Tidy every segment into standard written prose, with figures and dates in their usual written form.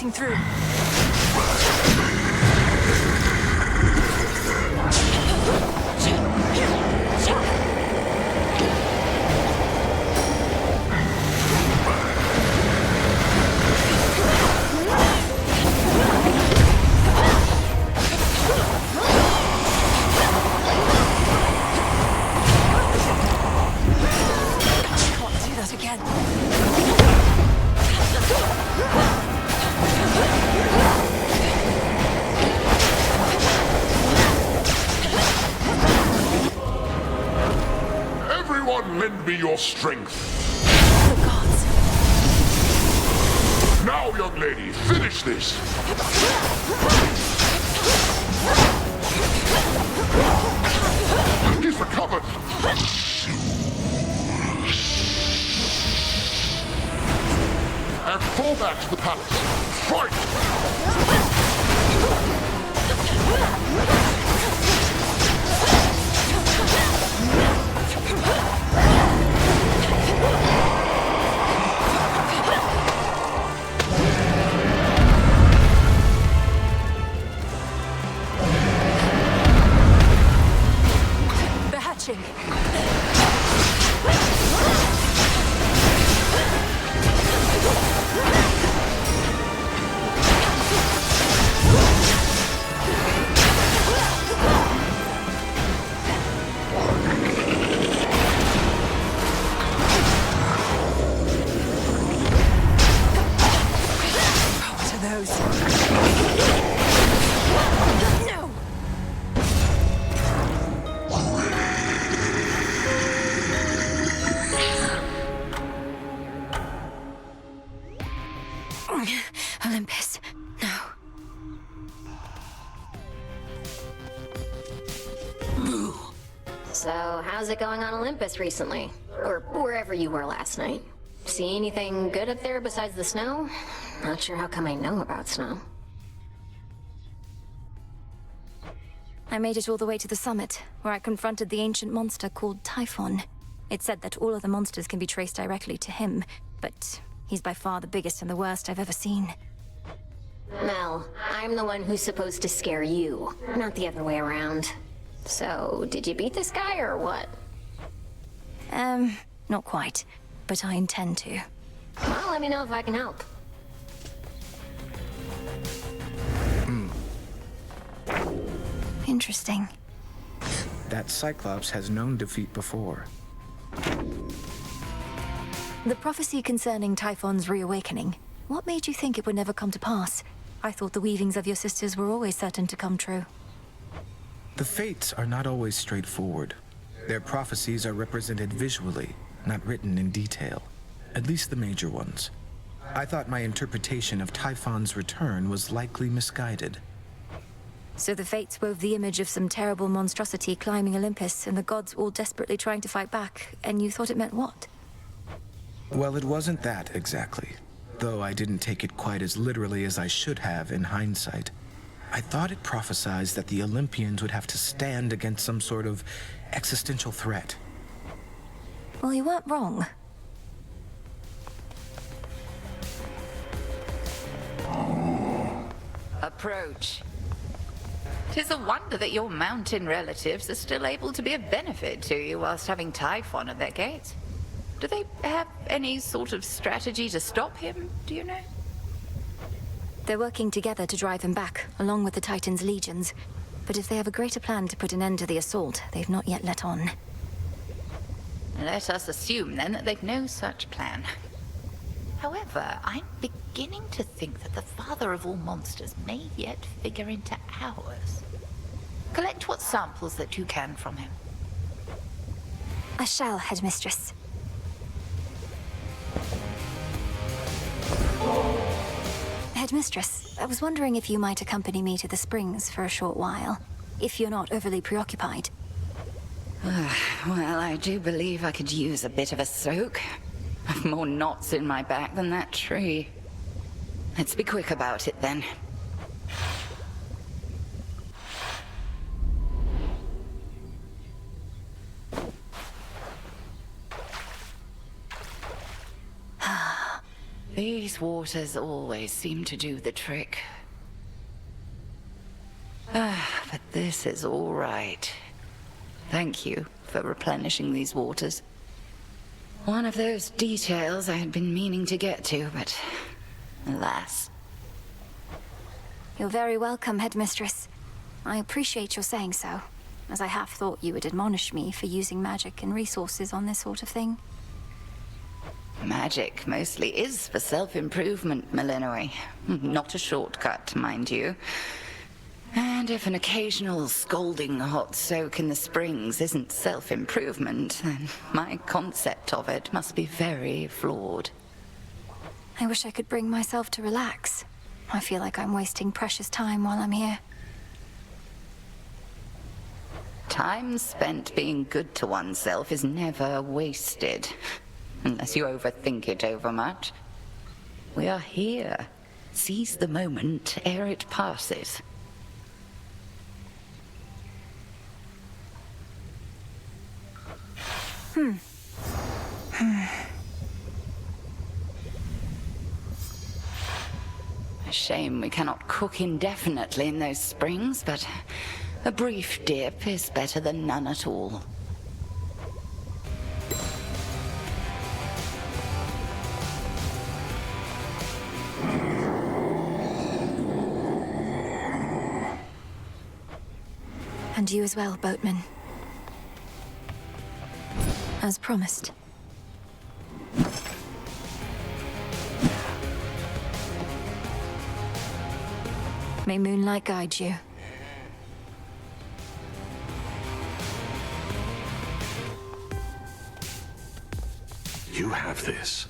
breaking through. Can't do that again. Everyone lend me your strength. The gods. Now, young lady, finish this. He's recovered. And fall back to the palace. Fight! They're hatching. What are those? No! Olympus, no. So, how's it going on Olympus recently? Or wherever you were last night? See anything good up there besides the snow? Not sure how come I know about snow. I made it all the way to the summit, where I confronted the ancient monster called Typhon. It said that all of the monsters can be traced directly to him, but he's by far the biggest and the worst I've ever seen. Mel, I'm the one who's supposed to scare you, not the other way around. So, did you beat this guy or what? Not quite, but I intend to. Well, let me know if I can help. Interesting. That Cyclops has known defeat before. The prophecy concerning Typhon's reawakening. What made you think it would never come to pass? I thought the weavings of your sisters were always certain to come true. The fates are not always straightforward. Their prophecies are represented visually, not written in detail. At least the major ones. I thought my interpretation of Typhon's return was likely misguided. So the fates wove the image of some terrible monstrosity climbing Olympus, and the gods all desperately trying to fight back, and you thought it meant what? Well, it wasn't that exactly. Though I didn't take it quite as literally as I should have in hindsight. I thought it prophesied that the Olympians would have to stand against some sort of existential threat. Well, you weren't wrong. Approach. 'Tis a wonder that your mountain relatives are still able to be of benefit to you whilst having Typhon at their gates. Do they have any sort of strategy to stop him, do you know? They're working together to drive him back, along with the Titan's legions. But if they have a greater plan to put an end to the assault, they've not yet let on. Let us assume, then, that they've no such plan. However, I'm beginning to think that the father of all monsters may yet figure into ours. Collect what samples that you can from him. I shall, Headmistress. Headmistress, I was wondering if you might accompany me to the springs for a short while, if you're not overly preoccupied. Well, I do believe I could use a bit of a soak. I've more knots in my back than that tree. Let's be quick about it, then. These waters always seem to do the trick. But this is all right. Thank you for replenishing these waters. One of those details I had been meaning to get to, but alas. You're very welcome, Headmistress. I appreciate your saying so, as I half thought you would admonish me for using magic and resources on this sort of thing. Magic mostly is for self-improvement, Malinois. Not a shortcut, mind you. And if an occasional scalding hot soak in the springs isn't self-improvement, then my concept of it must be very flawed. I wish I could bring myself to relax. I feel like I'm wasting precious time while I'm here. Time spent being good to oneself is never wasted, unless you overthink it overmuch. We are here. Seize the moment ere it passes. A shame we cannot cook indefinitely in those springs, but a brief dip is better than none at all. And you as well, boatman. As promised. May moonlight guide you. You have this.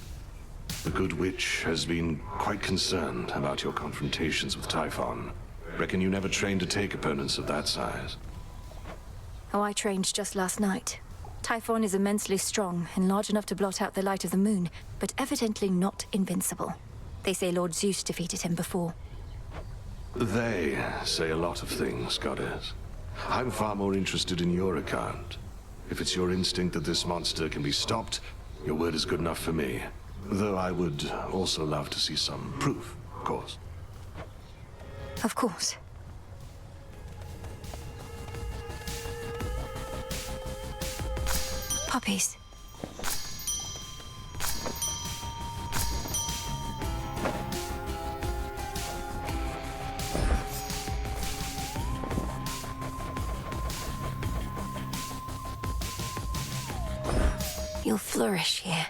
The good witch has been quite concerned about your confrontations with Typhon. Reckon you never trained to take opponents of that size. Oh, I trained just last night. Typhon is immensely strong and large enough to blot out the light of the moon, but evidently not invincible. They say Lord Zeus defeated him before. They say a lot of things, Goddess. I'm far more interested in your account. If it's your instinct that this monster can be stopped, your word is good enough for me. Though I would also love to see some proof, of course. Of course. Puppies. You'll flourish here.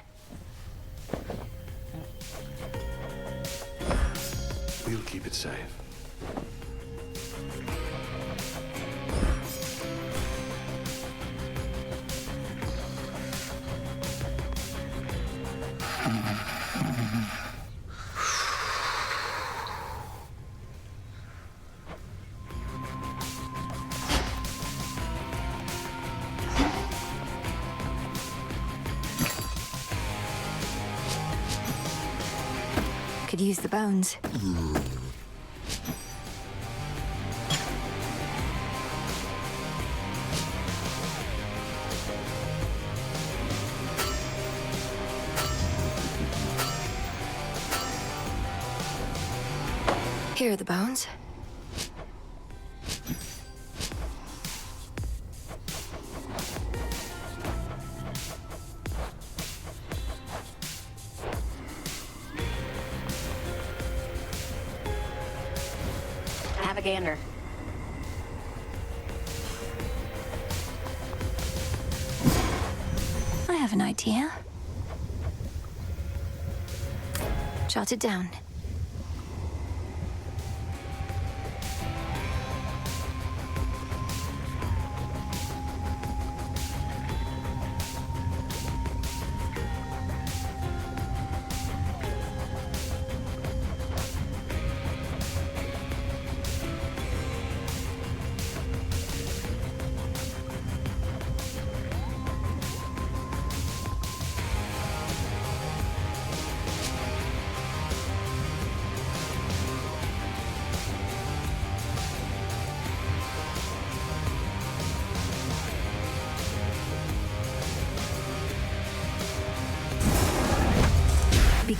We'll keep it safe. Could use the bones. Here are the bones. Have a gander. I have an idea. Jot it down.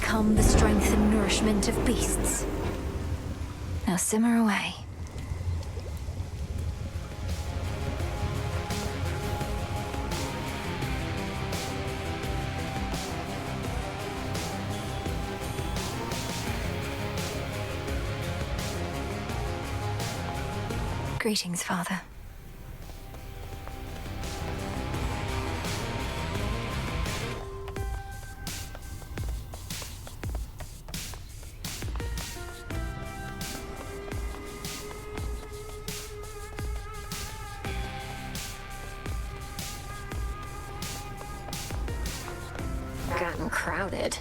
become the strength and nourishment of beasts. Now simmer away. Greetings, Father. Gotten crowded.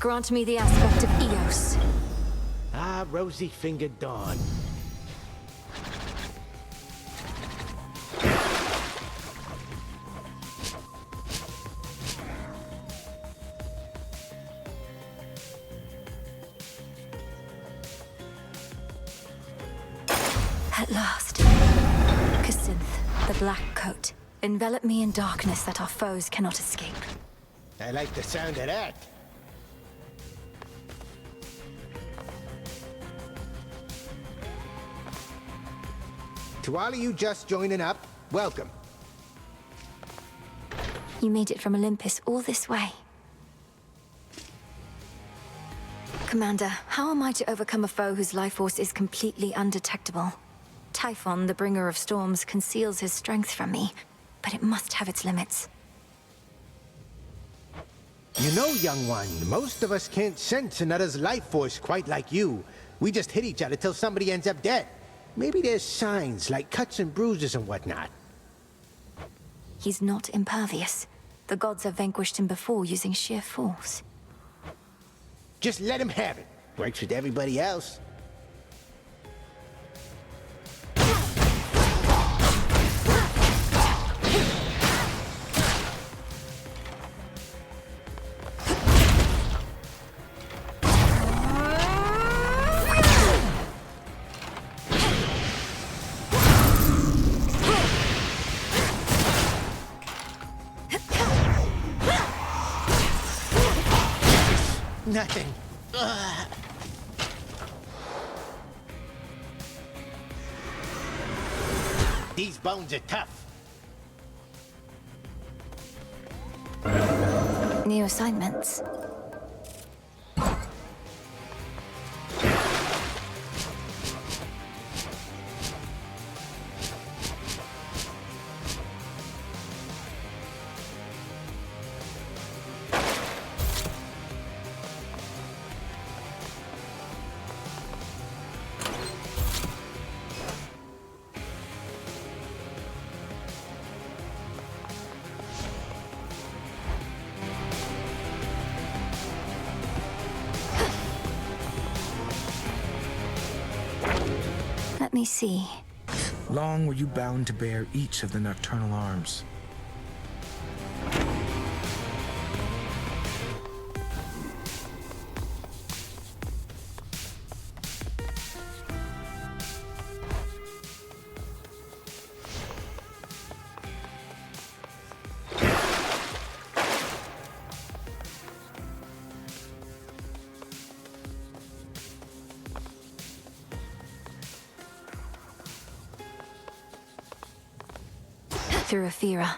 Grant me the aspect of Eos. Ah, rosy-fingered dawn. At last. Kacinth, the Black Coat. Envelop me in darkness that our foes cannot escape. I like the sound of that. To all of you just joining up, welcome. You made it from Olympus all this way. Commander, how am I to overcome a foe whose life force is completely undetectable? Typhon, the bringer of storms, conceals his strength from me, but it must have its limits. You know, young one, most of us can't sense another's life force quite like you. We just hit each other till somebody ends up dead. Maybe there's signs, like cuts and bruises and whatnot. He's not impervious. The gods have vanquished him before using sheer force. Just let him have it. Works with everybody else. Nothing. Ugh. These bones are tough. New assignments. Let me see. Long were you bound to bear each of the nocturnal arms. Through Aphira,